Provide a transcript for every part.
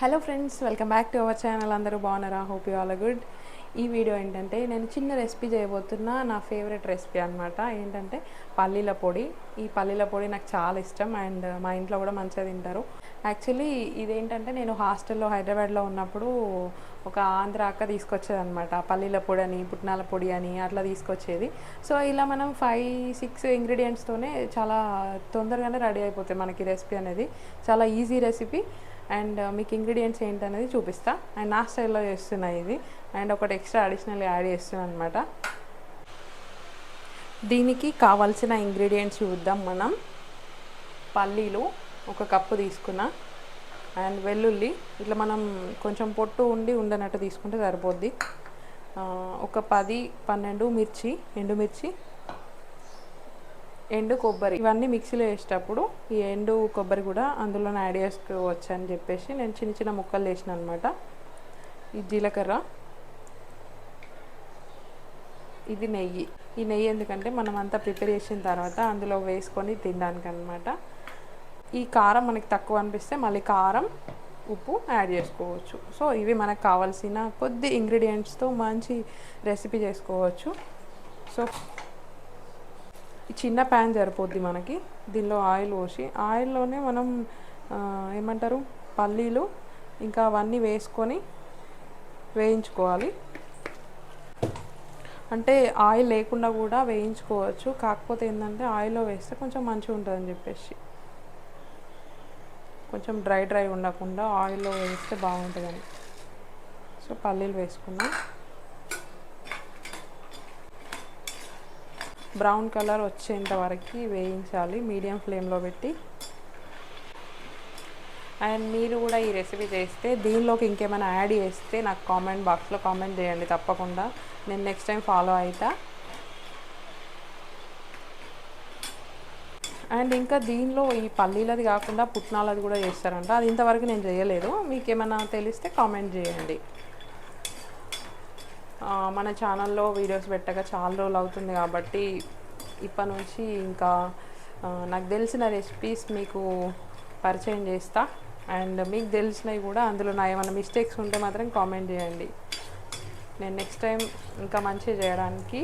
Hello friends, welcome back to our channel. అందరూ బాగున్నారా? Hope you all good. ఈ video ఏంటంటే నేను చిన్న రెసిపీ చేయబోతున్నా. నా ఫేవరెట్ రెసిపీ అనమాట. ఏంటంటే పల్లీల పొడి. ఈ పల్లీల పొడి నాకు చాలా ఇష్టం అండ్ మా ఇంట్లో కూడా మంచిగా తింటారు. యాక్చువల్లీ ఇదేంటంటే నేను హాస్టల్లో హైదరాబాద్లో ఉన్నప్పుడు ఒక ఆంధ్ర అక్క తీసుకొచ్చేది అనమాట. పల్లీల పొడి అని, పుట్నాల పొడి అని అట్లా తీసుకొచ్చేది. సో ఇలా మనం 5-6 ఇంగ్రీడియంట్స్తోనే చాలా తొందరగానే రెడీ అయిపోతాయి మనకి రెసిపీ అనేది. చాలా ఈజీ రెసిపీ అండ్ మీకు ఇంగ్రీడియంట్స్ ఏంటనేది చూపిస్తా. అండ్ నా స్టైల్లో చేస్తున్నా ఇది. అండ్ ఒకటి ఎక్స్ట్రా అడిషనల్ యాడ్ చేస్తున్నాను అనమాట. దీనికి కావాల్సిన ఇంగ్రీడియంట్స్ చూద్దాం మనం. పల్లీలు 1 కప్పు తీసుకున్నా. అండ్ వెల్లుల్లి ఇట్లా మనం కొంచెం పొట్టు ఉండనట్టు తీసుకుంటే సరిపోద్ది. ఒక 10-12 మిర్చి, ఎండుమిర్చి, ఎండు కొబ్బరి. ఇవన్నీ మిక్సీలో వేసేటప్పుడు ఈ ఎండు కొబ్బరి కూడా అందులోనే యాడ్ చేసుకోవచ్చు అని చెప్పేసి నేను చిన్న చిన్న ముక్కలు వేసిన అనమాట. ఈ జీలకర్ర, ఇది నెయ్యి. ఈ నెయ్యి ఎందుకంటే మనం అంతా ప్రిపేర్ చేసిన తర్వాత అందులో వేసుకొని తినడానికి అనమాట. ఈ కారం మనకి తక్కువ అనిపిస్తే మళ్ళీ కారం, ఉప్పు యాడ్ చేసుకోవచ్చు. సో ఇవి మనకు కావాల్సిన కొద్ది ఇంగ్రీడియంట్స్తో మంచి రెసిపీ చేసుకోవచ్చు. సో ఈ చిన్న ప్యాన్ సరిపోద్ది మనకి. దీనిలో ఆయిల్ పోసి ఆయిల్లోనే మనం ఏమంటారు పల్లీలు ఇంకా అవన్నీ వేసుకొని వేయించుకోవాలి. అంటే ఆయిల్ లేకుండా కూడా వేయించుకోవచ్చు. కాకపోతే ఏంటంటే ఆయిల్లో వేస్తే కొంచెం మంచిగా ఉంటుందని చెప్పేసి, కొంచెం డ్రై ఉండకుండా ఆయిల్లో వేస్తే బాగుంటుందని. సో పల్లీలు వేసుకున్నాం. బ్రౌన్ కలర్ వచ్చేంత వరకు వేయించాలి మీడియం ఫ్లేమ్లో పెట్టి. అండ్ మీరు కూడా ఈ రెసిపీ చేస్తే దీనిలోకి ఇంకేమైనా యాడ్ చేస్తే నాకు కామెంట్ బాక్స్లో కామెంట్ చేయండి తప్పకుండా. నేను నెక్స్ట్ టైం ఫాలో అవుతా. అండ్ ఇంకా దీనిలో ఈ పల్లీలది కాకుండా పుట్నాలది కూడా చేస్తారంట. అది ఇంతవరకు నేను చేయలేదు. మీకు ఏమైనా తెలిస్తే కామెంట్ చేయండి. మన ఛానల్లో వీడియోస్ పెట్టక చాలా రోజులు అవుతుంది కాబట్టి ఇప్పటి నుంచి ఇంకా నాకు తెలిసిన రెసిపీస్ మీకు పరిచయం చేస్తా. అండ్ మీకు తెలిసినవి కూడా అందులో నా ఏమైనా మిస్టేక్స్ ఉంటే మాత్రం కామెంట్ చేయండి. నేను నెక్స్ట్ టైం ఇంకా మంచిగా చేయడానికి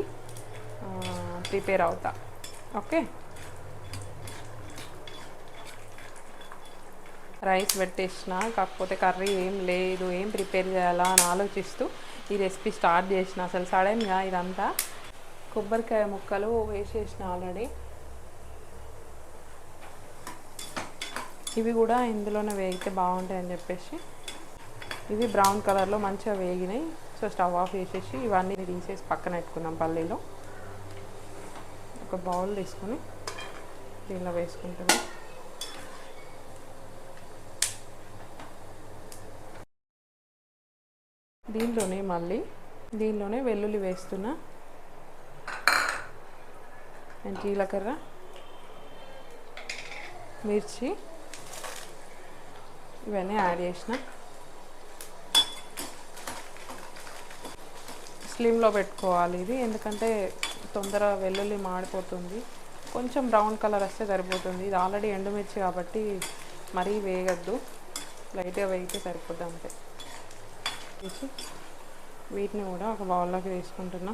ప్రిపేర్ అవుతా. ఓకే, రైస్ పెట్టేసిన. కాకపోతే కర్రీ ఏం లేదు, ఏం ప్రిపేర్ చేయాలా అని ఆలోచిస్తూ ఈ రెసిపీ స్టార్ట్ చేసిన. అసలు సడన్గా ఇదంతా కొబ్బరికాయ ముక్కలు వేసేసిన ఆల్రెడీ. ఇవి కూడా ఇందులోనే వేగితే బాగుంటాయి అని చెప్పేసి ఇవి బ్రౌన్ కలర్లో మంచిగా వేగినాయి. సో స్టవ్ ఆఫ్ చేసేసి ఇవన్నీ తీసేసి పక్కన పెట్టుకున్నాం. పల్లీలో ఒక బౌల్ తీసుకొని దీనిలో వేసుకుంటున్నాం. దీనిలోనే వెల్లుల్లి వేస్తున్నా. అండ్ జీలకర్ర, మిర్చి ఇవన్నీ యాడ్ చేసిన. స్లిమ్లో పెట్టుకోవాలి ఇది, ఎందుకంటే తొందర వెల్లుల్లి మాడిపోతుంది. కొంచెం బ్రౌన్ కలర్ వస్తే సరిపోతుంది. ఇది ఆల్రెడీ ఎండుమిర్చి కాబట్టి మరీ వేగద్దు, లైట్గా వేగితే సరిపోద్ది అంతే. వీటిని కూడా ఒక బౌల్లోకి తీసుకుంటున్నా.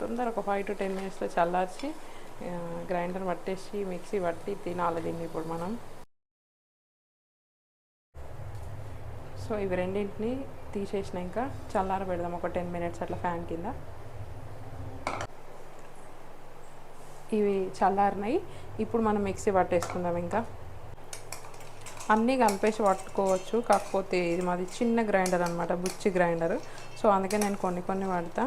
తొందర ఒక 5-10 మినిట్స్లో చల్లార్చి గ్రైండర్ పట్టేసి మిక్సీ పట్టి తినాలి దీన్ని ఇప్పుడు మనం. సో ఇవి రెండింటిని తీసేసిన ఇంకా చల్లార పెడదాం ఒక 10 మినిట్స్ అట్లా ఫ్యాన్ కింద. ఇవి చల్లారినాయి. ఇప్పుడు మనం మిక్సీ పట్టేసుకుందాం. ఇంకా అన్నీ కలిపేసి పట్టుకోవచ్చు, కాకపోతే ఇది మాది చిన్న గ్రైండర్ అనమాట, బుచ్చి గ్రైండర్. సో అందుకే నేను కొన్ని వాడతా.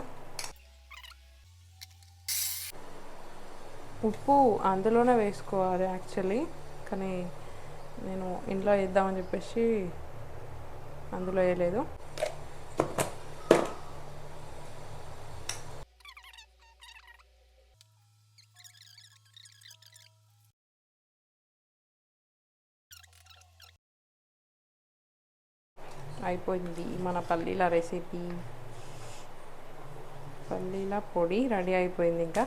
ఉప్పు అందులోనే వేసుకోవాలి యాక్చువల్లీ, కానీ నేను ఇంట్లో వేద్దామని చెప్పేసి అందులో వేయలేదు. అయిపోయింది మన పల్లీల రెసిపీ. పల్లీల పొడి రెడీ అయిపోయింది. ఇంకా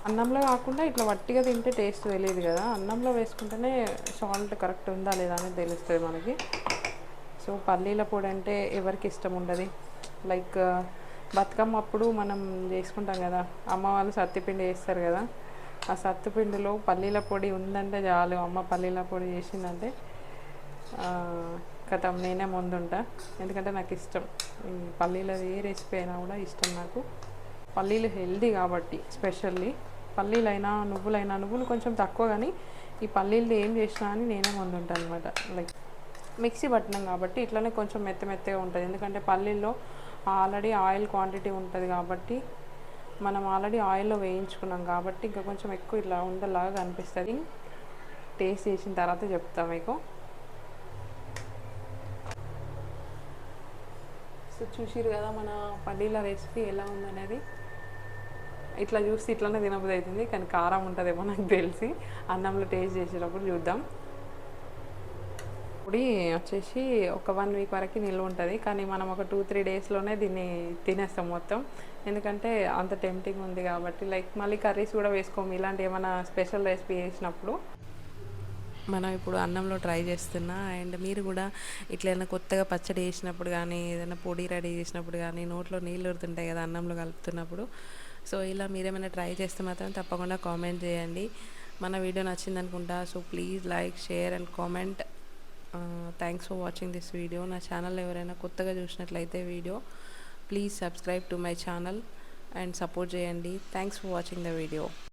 అన్నంలో కాకుండా ఇట్లా వట్టిగా తింటే టేస్ట్ తెలియదు కదా, అన్నంలో వేసుకుంటేనే సాల్ట్ కరెక్ట్ ఉందా లేదా అనేది తెలుస్తుంది మనకి. సో పల్లీల పొడి అంటే ఎవరికి ఇష్టం ఉండదు. లైక్ బతుకమ్మ అప్పుడు మనం చేసుకుంటాం కదా, అమ్మ వాళ్ళు సత్తిపిండి వేస్తారు కదా, ఆ సత్తుపిండిలో పల్లీల పొడి ఉందంటే చాలు, అమ్మ పల్లీల పొడి చేసిందంటే కథం నేనే ముందుంటా. ఎందుకంటే నాకు ఇష్టం, ఈ పల్లీలది ఏ రెసిపీ అయినా కూడా ఇష్టం నాకు. పల్లీలు హెల్దీ కాబట్టి స్పెషల్లీ పల్లీలైనా నువ్వులైనా, నువ్వులు కొంచెం తక్కువ కానీ ఈ పల్లీలు ఏం చేసినా అని నేనే ముందుంటాను అనమాట. లైక్ మిక్సీ పట్టినాం కాబట్టి ఇట్లనే కొంచెం మెత్తగా ఉంటుంది, ఎందుకంటే పల్లీల్లో ఆల్రెడీ ఆయిల్ క్వాంటిటీ ఉంటుంది కాబట్టి, మనం ఆల్రెడీ ఆయిల్లో వేయించుకున్నాం కాబట్టి ఇంకా కొంచెం ఎక్కువ ఇట్లా ఉండలాగా కనిపిస్తుంది. టేస్ట్ చేసిన తర్వాత చెప్తా మీకు. సో చూసిరు కదా మన పల్లీల రెసిపీ ఎలా ఉందనేది. ఇట్లా చూస్తే ఇట్లనే తినబుద్ధి అవుతుంది, కానీ కారం ఉంటుందేమో నాకు తెలిసి. అన్నంలో టేస్ట్ చేసేటప్పుడు చూద్దాం. పొడి వచ్చేసి ఒక 1 వీక్ వరకు నిల్వ ఉంటుంది, కానీ మనం ఒక 2-3 డేస్లోనే దీన్ని తినేస్తాం మొత్తం. ఎందుకంటే అంత టెంప్టింగ్ ఉంది కాబట్టి. లైక్ మళ్ళీ కర్రీస్ కూడా వేసుకోము ఇలాంటి ఏమైనా స్పెషల్ రెసిపీ చేసినప్పుడు. మనం ఇప్పుడు అన్నంలో ట్రై చేస్తున్నా, అండ్ మీరు కూడా ఇట్లా ఏదైనా కొత్తగా పచ్చడి చేసినప్పుడు కానీ, ఏదైనా పొడి రెడీ చేసినప్పుడు కానీ నోట్లో నీళ్ళు ఊరుతుంటాయి కదా అన్నంలో కలుపుతున్నప్పుడు. సో ఇలా మీరేమైనా ట్రై చేస్తే మాత్రం తప్పకుండా కామెంట్ చేయండి. మన వీడియో నచ్చింది అనుకుంటా. So please like, share and comment. Thanks for watching this video. నా ఛానల్ ఎవరైనా కొత్తగా చూసినట్లయితే video, please subscribe to my channel and support చేయండి. Thanks for watching the video.